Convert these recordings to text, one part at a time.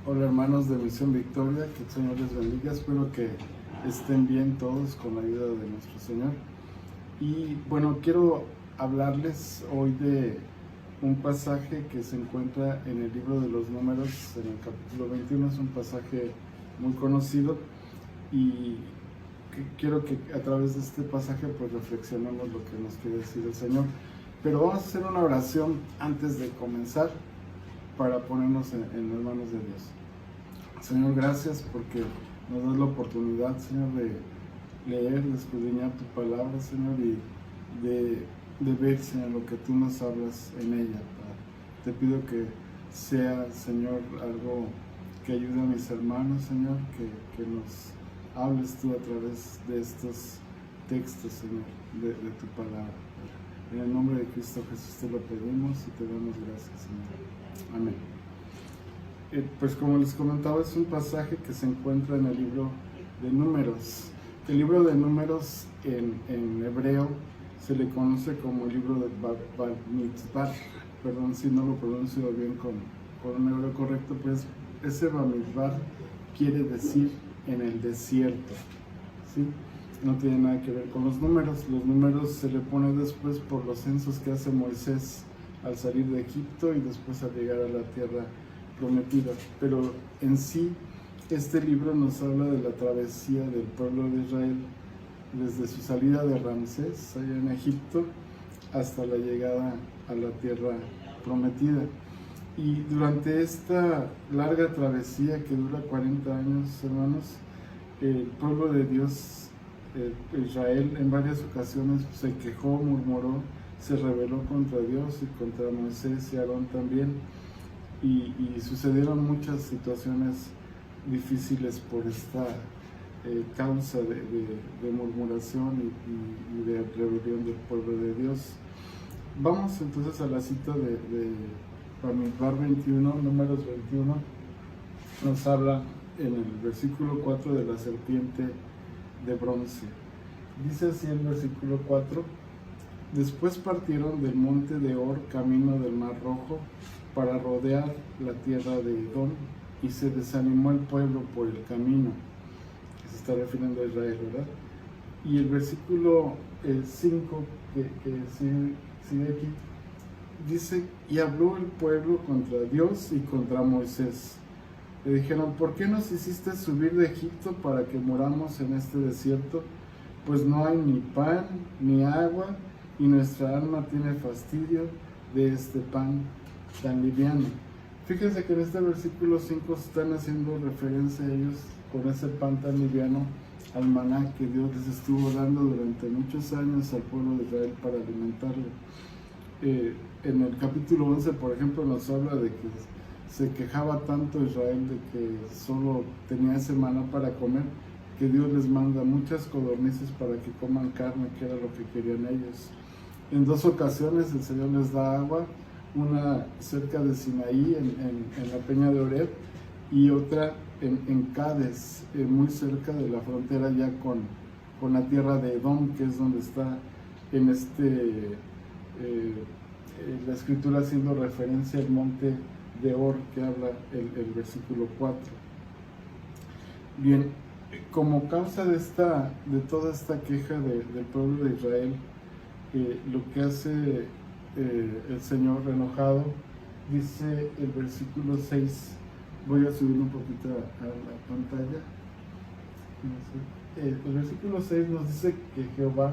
Hola hermanos de Misión Victoria, que el Señor les bendiga, espero que estén bien todos con la ayuda de nuestro Señor. Y bueno, quiero hablarles hoy de un pasaje que se encuentra en el libro de los Números, en el capítulo 21, es un pasaje muy conocido y quiero que a través de este pasaje pues reflexionemos lo que nos quiere decir el Señor. Pero vamos a hacer una oración antes de comenzar para ponernos en las manos de Dios. Señor, gracias porque nos das la oportunidad, Señor, de leer, de escudriñar tu palabra, Señor, y de ver, Señor, lo que tú nos hablas en ella. Te pido que sea, Señor, algo que ayude a mis hermanos, Señor, que nos hables tú a través de estos textos, Señor, de tu palabra. En el nombre de Cristo Jesús te lo pedimos y te damos gracias, Señor. Amén. Pues como les comentaba, es un pasaje que se encuentra en el libro de Números. El libro de Números en hebreo se le conoce como el libro de Bamidbar. Perdón si no lo pronuncio bien con un hebreo correcto, pues ese Bamidbar quiere decir en el desierto, ¿sí? No tiene nada que ver con los números. Los números se le pone después por los censos que hace Moisés al salir de Egipto y después al llegar a la tierra prometida. Pero en sí, este libro nos habla de la travesía del pueblo de Israel desde su salida de Ramsés, allá en Egipto, hasta la llegada a la tierra prometida. Y durante esta larga travesía que dura 40 años, hermanos, el pueblo de Dios, Israel, en varias ocasiones se quejó, murmuró, se rebeló contra Dios y contra Moisés y Aarón también. Y sucedieron muchas situaciones difíciles por esta causa de murmuración y de rebelión del pueblo de Dios. Vamos entonces a la cita de Bamidbar 21, Números 21. Nos habla en el versículo 4 de la serpiente de bronce. Dice así el versículo 4: Después partieron del monte de Or camino del Mar Rojo para rodear la tierra de Edom, y se desanimó el pueblo por el camino, que se está refiriendo a Israel, ¿verdad? Y el versículo 5, que sigue aquí, dice: y habló el pueblo contra Dios y contra Moisés. Le dijeron: ¿por qué nos hiciste subir de Egipto para que moramos en este desierto? Pues no hay ni pan ni agua, y nuestra alma tiene fastidio de este pan tan liviano. Fíjense que en este versículo 5 están haciendo referencia a ellos con ese pan tan liviano al maná que Dios les estuvo dando durante muchos años al pueblo de Israel para alimentarlo. En el capítulo 11, por ejemplo, nos habla de que se quejaba tanto Israel de que solo tenía ese maná para comer, que Dios les manda muchas codornices para que coman carne, que era lo que querían ellos. En 2 ocasiones el Señor les da agua, una cerca de Sinaí, en la peña de Oreb, y otra en Cades, muy cerca de la frontera ya con la tierra de Edom, que es donde está en la escritura haciendo referencia al monte de Or que habla el versículo 4. Bien, como causa de toda esta queja del pueblo de Israel, lo que hace el Señor enojado, dice el versículo 6, voy a subir un poquito a la pantalla. El versículo 6 nos dice que Jehová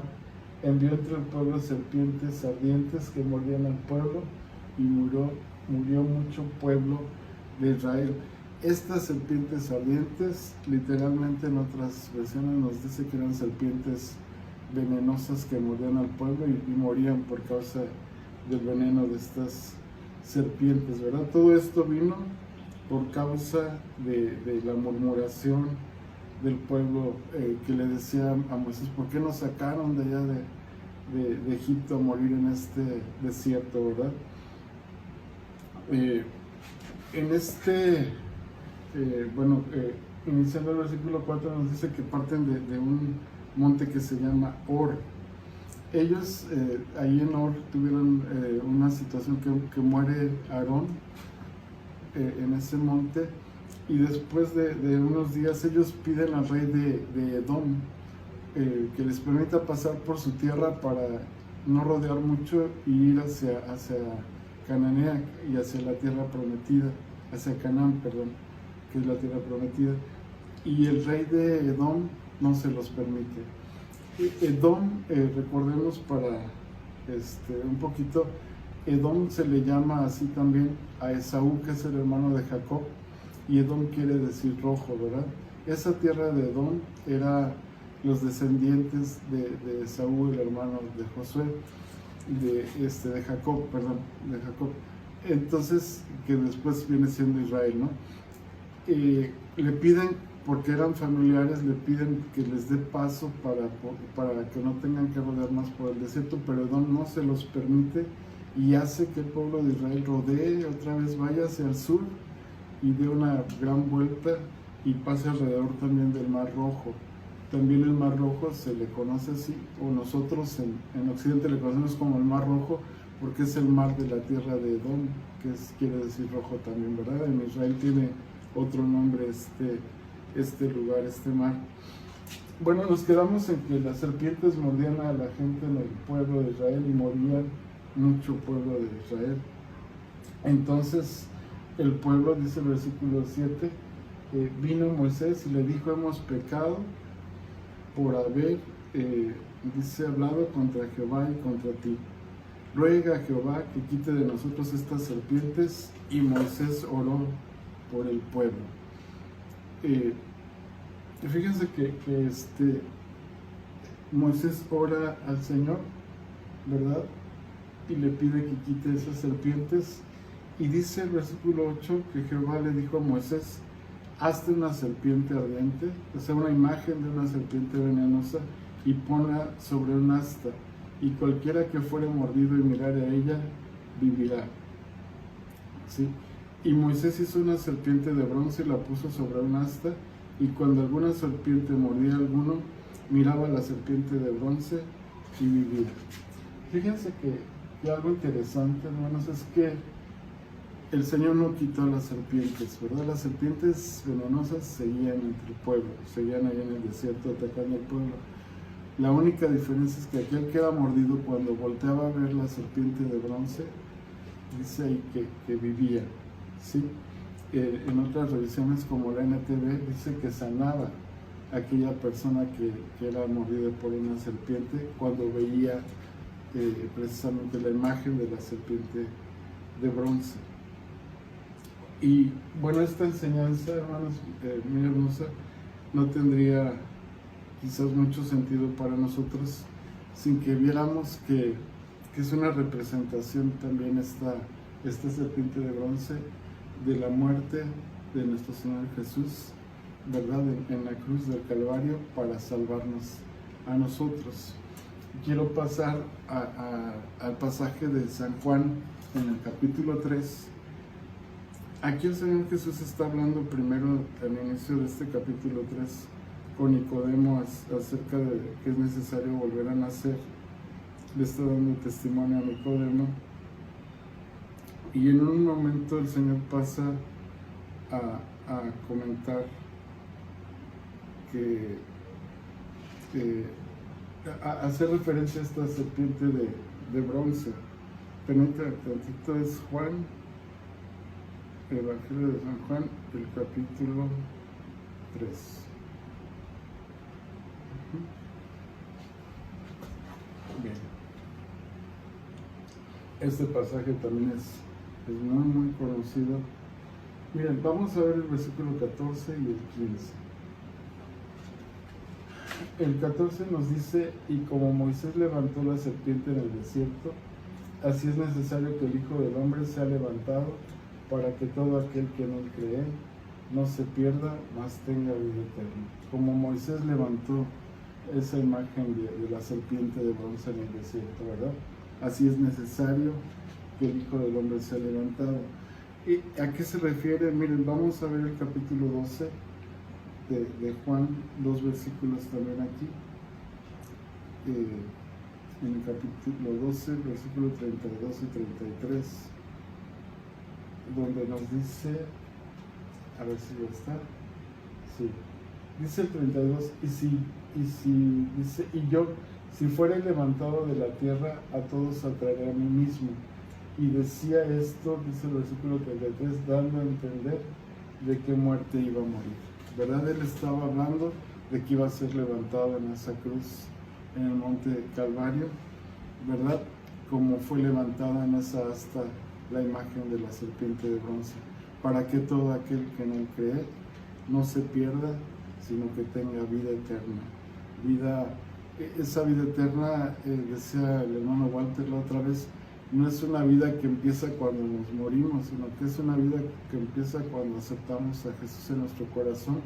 envió entre el pueblo serpientes ardientes que mordían al pueblo, y murió mucho pueblo de Israel. Estas serpientes ardientes, literalmente en otras versiones nos dice que eran serpientes venenosas que mordían al pueblo y morían por causa del veneno de estas serpientes, ¿verdad? Todo esto vino por causa de la murmuración del pueblo, que le decía a Moisés: ¿por qué nos sacaron de allá de Egipto a morir en este desierto, verdad? Iniciando el versículo 4 nos dice que parten de un monte que se llama Or. Ellos ahí en Or tuvieron una situación que muere Aarón en ese monte, y después de unos días ellos piden al rey de Edom que les permita pasar por su tierra para no rodear mucho y ir hacia Cananea y hacia la tierra prometida, hacia Canaán, perdón, que es la tierra prometida. Y el rey de Edom no se los permite. Edom, recordemos para un poquito, Edom se le llama así también a Esaú, que es el hermano de Jacob, y Edom quiere decir rojo, ¿verdad? Esa tierra de Edom era los descendientes de Esaú, el hermano de Josué, de Jacob, perdón, de Jacob. Entonces, que después viene siendo Israel, ¿no? Le piden, porque eran familiares, le piden que les dé paso para que no tengan que rodear más por el desierto, pero Edom no se los permite y hace que el pueblo de Israel rodee otra vez, vaya hacia el sur y dé una gran vuelta y pase alrededor también del Mar Rojo. También el Mar Rojo se le conoce así, o nosotros en Occidente le conocemos como el Mar Rojo, porque es el mar de la tierra de Edom, que quiere decir rojo también, ¿verdad? En Israel tiene otro nombre este lugar, este mar. Bueno, nos quedamos en que las serpientes mordían a la gente en el pueblo de Israel y morían mucho pueblo de Israel. Entonces el pueblo, dice el versículo 7, vino Moisés y le dijo: hemos pecado por haber, dice, hablado contra Jehová y contra ti. Ruega a Jehová que quite de nosotros estas serpientes. Y Moisés oró por el pueblo. Fíjense que Moisés ora al Señor, ¿verdad? Y le pide que quite esas serpientes. Y dice el versículo 8 que Jehová le dijo a Moisés: hazte una serpiente ardiente, o sea, una imagen de una serpiente venenosa, y ponla sobre un asta, y cualquiera que fuere mordido y mirare a ella, vivirá. ¿Sí? Y Moisés hizo una serpiente de bronce y la puso sobre un asta, y cuando alguna serpiente mordía a alguno, miraba a la serpiente de bronce y vivía. Fíjense que algo interesante, hermanos, es que el Señor no quitó las serpientes, ¿verdad? Las serpientes venenosas seguían entre el pueblo, seguían ahí en el desierto atacando al pueblo. La única diferencia es que aquel que era mordido, cuando volteaba a ver la serpiente de bronce, dice ahí que vivía, ¿sí? En otras revisiones, como la NTV, dice que sanaba a aquella persona que era mordida por una serpiente cuando veía precisamente la imagen de la serpiente de bronce. Y bueno, esta enseñanza, hermanos, muy hermosa, no tendría quizás mucho sentido para nosotros sin que viéramos que es una representación también esta serpiente de bronce de la muerte de nuestro Señor Jesús, ¿verdad? En la cruz del Calvario para salvarnos a nosotros. Quiero pasar al pasaje de San Juan en el capítulo 3. Aquí el Señor Jesús está hablando primero al inicio de este capítulo 3 con Nicodemo acerca de que es necesario volver a nacer. Le está dando testimonio a Nicodemo. Y en un momento el Señor pasa a comentar a hacer referencia a esta serpiente de bronce. Permítame tantito, es Juan, Evangelio de San Juan, el capítulo 3. Bien. Este pasaje también es muy conocido. Miren, vamos a ver el versículo 14 y el 15. El 14 nos dice: y como Moisés levantó la serpiente en el desierto, así es necesario que el Hijo del Hombre sea levantado, para que todo aquel que en él cree no se pierda, mas tenga vida eterna. Como Moisés levantó esa imagen de la serpiente de bronce en el desierto, ¿verdad? Así es necesario que el Hijo del Hombre sea levantado. ¿Y a qué se refiere? Miren, vamos a ver el capítulo 12 de Juan, 2 versículos también aquí. En el capítulo 12, versículos 32 y 33, donde nos dice A ver si ya está. Sí. Dice el 32, dice, y yo, si fuera levantado de la tierra, a todos atraeré a mí mismo. Y decía esto, dice el versículo 33, dando a entender de qué muerte iba a morir. ¿Verdad? Él estaba hablando de que iba a ser levantado en esa cruz, en el monte Calvario, ¿verdad? Como fue levantada en esa asta la imagen de la serpiente de bronce, para que todo aquel que en él cree no se pierda, sino que tenga vida eterna. Esa vida eterna, decía el hermano Walter la otra vez, no es una vida que empieza cuando nos morimos, sino que es una vida que empieza cuando aceptamos a Jesús en nuestro corazón,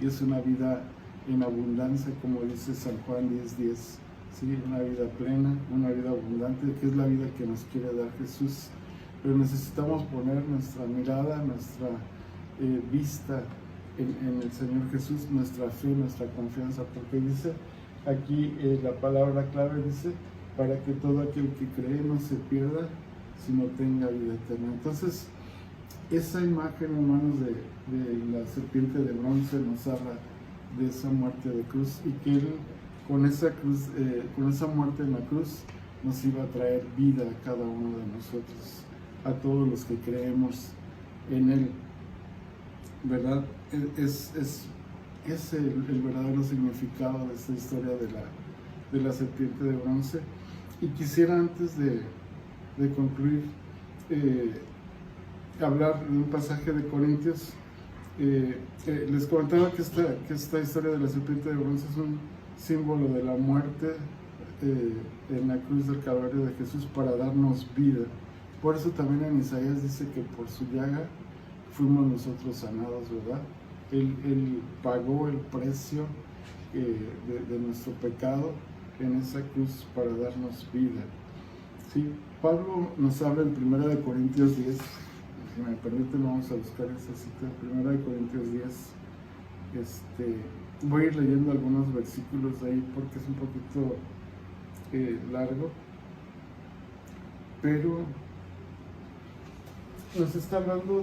y es una vida en abundancia, como dice San Juan 10:10, ¿sí? Una vida plena, una vida abundante, que es la vida que nos quiere dar Jesús. Pero necesitamos poner nuestra mirada, nuestra vista en el Señor Jesús, nuestra fe, nuestra confianza, porque dice aquí la palabra clave, dice, para que todo aquel que cree no se pierda, sino tenga vida eterna. Entonces, esa imagen, hermanos, de la serpiente de bronce nos habla de esa muerte de cruz, y que Él con esa cruz, con esa muerte en la cruz, nos iba a traer vida a cada uno de nosotros, a todos los que creemos en Él, ¿verdad? Es el verdadero significado de esta historia de la serpiente de bronce. Y quisiera, antes de concluir, hablar de un pasaje de Corintios. Les comentaba que esta historia de la serpiente de bronce es un símbolo de la muerte en la cruz del Calvario de Jesús para darnos vida. Por eso también en Isaías dice que por su llaga fuimos nosotros sanados, ¿verdad? Él pagó el precio de nuestro pecado en esa cruz para darnos vida. ¿Sí? Pablo nos habla en 1 Corintios 10, si me permiten vamos a buscar esa cita, 1 Corintios 10. Voy a ir leyendo algunos versículos de ahí porque es un poquito largo, pero nos está hablando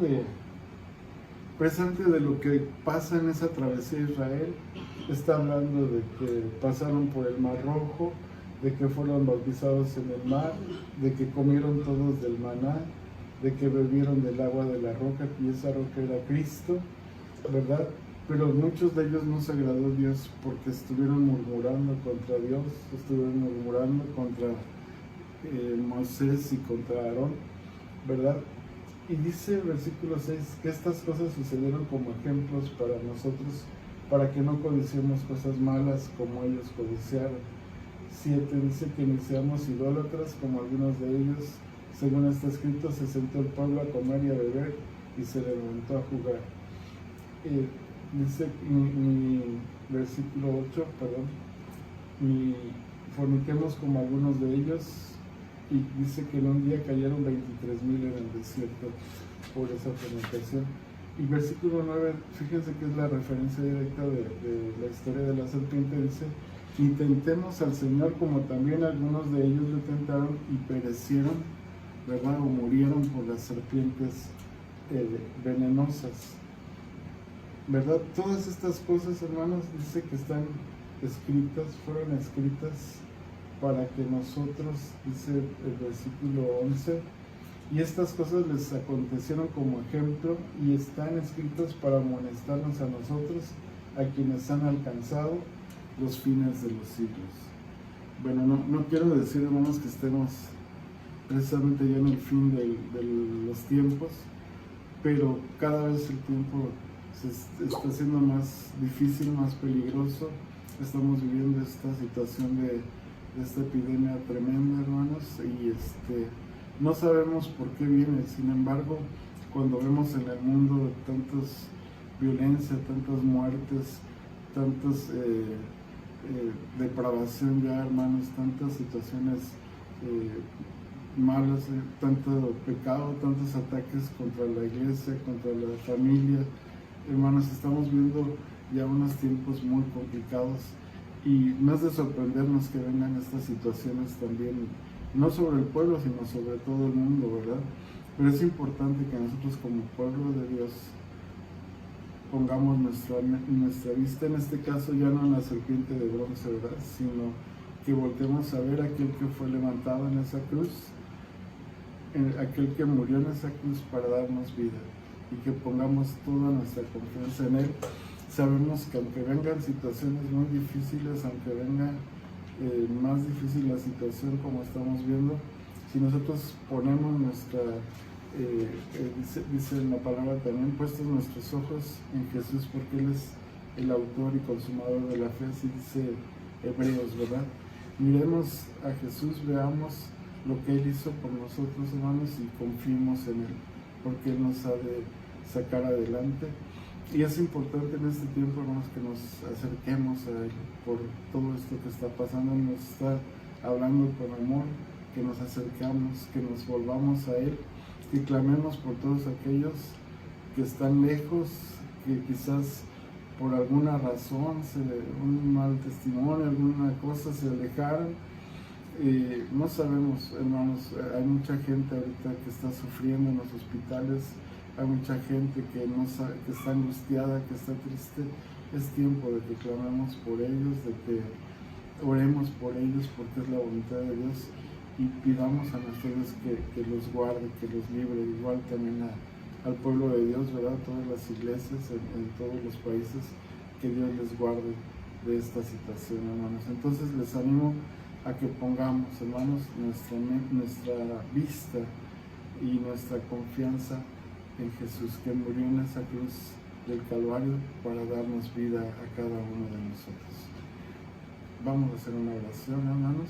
precisamente de lo que pasa en esa travesía de Israel. Está hablando de que pasaron por el Mar Rojo, de que fueron bautizados en el mar, de que comieron todos del maná, de que bebieron del agua de la roca, y esa roca era Cristo, ¿verdad? Pero muchos de ellos no se agradó Dios porque estuvieron murmurando contra Dios, estuvieron murmurando contra Moisés y contra Aarón, ¿verdad? Y dice el versículo 6 que estas cosas sucedieron como ejemplos para nosotros, para que no codiciemos cosas malas como ellos codiciaron. 7 dice que ni seamos idólatras como algunos de ellos. Según está escrito, se sentó el pueblo a comer y a beber y se levantó a jugar. Dice mi versículo 8, ni forniquemos como algunos de ellos, y dice que en un día cayeron 23,000 en el desierto por esa fornicación. Y versículo 9, fíjense que es la referencia directa de la historia de la serpiente, dice, intentemos al Señor como también algunos de ellos lo tentaron y perecieron, ¿verdad? O murieron por las serpientes venenosas, ¿verdad? Todas estas cosas, hermanos, dice que están escritas, fueron escritas para que nosotros, dice el versículo 11, y estas cosas les acontecieron como ejemplo y están escritas para amonestarnos a nosotros, a quienes han alcanzado los fines de los siglos. Bueno, no quiero decir, hermanos, que estemos precisamente ya en el fin de los tiempos, pero cada vez el tiempo se está haciendo más difícil, más peligroso. Estamos viviendo esta situación de esta epidemia tremenda, hermanos, y no sabemos por qué viene. Sin embargo, cuando vemos en el mundo tantas violencia, tantas muertes, tantas depravación ya, hermanos, tantas situaciones malas, tanto pecado, tantos ataques contra la iglesia, contra la familia, hermanos, estamos viendo ya unos tiempos muy complicados. Y no es de sorprendernos que vengan estas situaciones también, no sobre el pueblo, sino sobre todo el mundo, ¿verdad? Pero es importante que nosotros como pueblo de Dios pongamos nuestra vista, en este caso ya no en la serpiente de bronce, ¿verdad? Sino que voltemos a ver a aquel que fue levantado en esa cruz, aquel que murió en esa cruz para darnos vida, y que pongamos toda nuestra confianza en Él. Sabemos que aunque vengan situaciones muy difíciles, aunque venga más difícil la situación como estamos viendo, si nosotros ponemos dice en la palabra también, puestos nuestros ojos en Jesús, porque Él es el autor y consumador de la fe, así dice Hebreos, ¿verdad? Miremos a Jesús, veamos lo que Él hizo por nosotros, hermanos, y confiemos en Él, porque Él nos ha de sacar adelante. Y es importante en este tiempo, hermanos, que nos acerquemos a Él por todo esto que está pasando. Él nos está hablando con amor, que nos acercamos, que nos volvamos a Él, que clamemos por todos aquellos que están lejos, que quizás por alguna razón, un mal testimonio, alguna cosa, se alejaron. No sabemos, hermanos, hay mucha gente ahorita que está sufriendo en los hospitales, hay mucha gente que está angustiada, que está triste. Es tiempo de que clamemos por ellos, de que oremos por ellos, porque es la voluntad de Dios, y pidamos a nuestro Dios que los guarde, que los libre, igual también al pueblo de Dios, ¿verdad? Todas las iglesias en todos los países, que Dios les guarde de esta situación, hermanos. Entonces les animo a que pongamos, hermanos, nuestra vista y nuestra confianza en Jesús, que murió en esa cruz del Calvario para darnos vida a cada uno de nosotros. Vamos a hacer una oración, hermanos.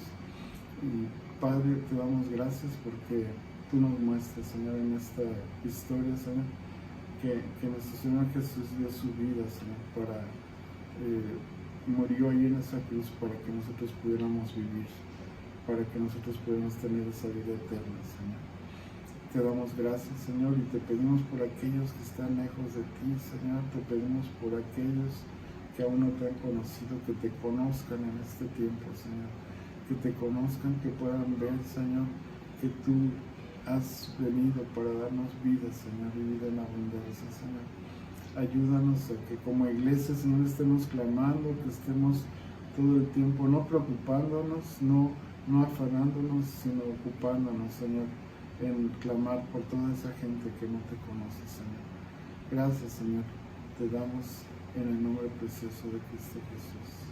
Y Padre, te damos gracias porque tú nos muestras, Señor, en esta historia, Señor, que nuestro Señor Jesús dio su vida, Señor, murió ahí en esa cruz para que nosotros pudiéramos vivir, para que nosotros pudiéramos tener esa vida eterna, Señor. Te damos gracias, Señor, y te pedimos por aquellos que están lejos de ti, Señor. Te pedimos por aquellos que aún no te han conocido, que te conozcan en este tiempo, Señor. Que te conozcan, que puedan ver, Señor, que tú has venido para darnos vida, Señor, y vida en abundancia, Señor. Ayúdanos a que como iglesia, Señor, estemos clamando, que estemos todo el tiempo no preocupándonos, no afanándonos, sino ocupándonos, Señor, en clamar por toda esa gente que no te conoce, Señor. Gracias, Señor, te damos en el nombre precioso de Cristo Jesús.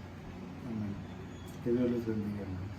Amén. Que Dios les bendiga, hermanos.